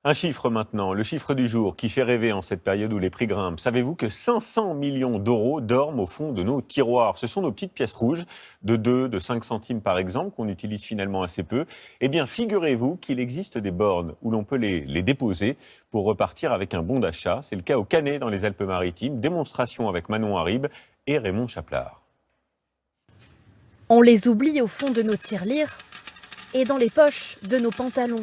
Un chiffre maintenant, le chiffre du jour qui fait rêver en cette période où les prix grimpent. Savez-vous que 500 millions d'euros dorment au fond de nos tiroirs? Ce sont nos petites pièces rouges de 2, de 5 centimes par exemple, qu'on utilise finalement assez peu. Eh bien, figurez-vous qu'il existe des bornes où l'on peut les déposer pour repartir avec un bon d'achat. C'est le cas au Canet dans les Alpes-Maritimes. Démonstration avec Manon Harib et Raymond Chaplard. On les oublie au fond de nos tirelires et dans les poches de nos pantalons.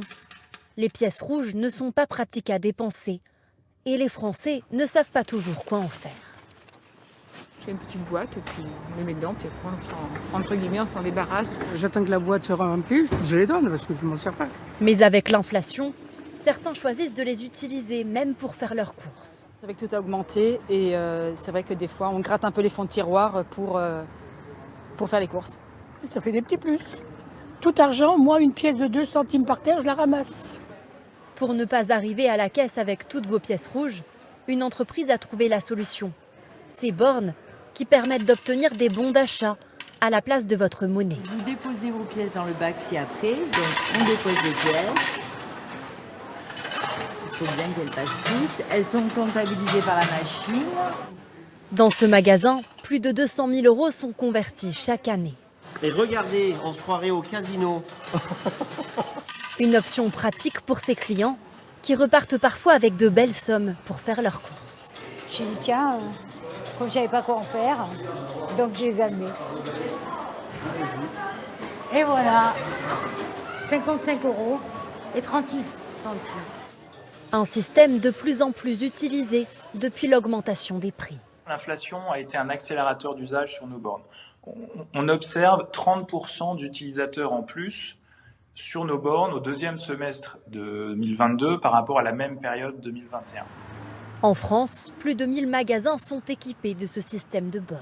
Les pièces rouges ne sont pas pratiques à dépenser et les Français ne savent pas toujours quoi en faire. Je fais une petite boîte et puis on les met dedans, puis après entre guillemets on s'en débarrasse. J'attends que la boîte se remplit, je les donne parce que je ne m'en sers pas. Mais avec l'inflation, certains choisissent de les utiliser même pour faire leurs courses. C'est vrai que tout a augmenté et c'est vrai que des fois on gratte un peu les fonds de tiroir pour faire les courses. Ça fait des petits plus. Tout argent, moi une pièce de 2 centimes par terre, je la ramasse. Pour ne pas arriver à la caisse avec toutes vos pièces rouges, une entreprise a trouvé la solution. Ces bornes qui permettent d'obtenir des bons d'achat à la place de votre monnaie. Vous déposez vos pièces dans le bac ci-après, donc on dépose les pièces. Il faut bien qu'elles passent toutes. Elles sont comptabilisées par la machine. Dans ce magasin, plus de 200 000 euros sont convertis chaque année. Et regardez, on se croirait au casino. Une option pratique pour ses clients qui repartent parfois avec de belles sommes pour faire leurs courses. J'ai dit tiens, comme je savais pas quoi en faire, donc je les ai amenés. Et voilà, 55 € et 36 centimes. Un système de plus en plus utilisé depuis l'augmentation des prix. L'inflation a été un accélérateur d'usage sur nos bornes. On observe 30% d'utilisateurs en plus sur nos bornes au deuxième semestre de 2022 par rapport à la même période 2021. En France, plus de 1000 magasins sont équipés de ce système de bornes.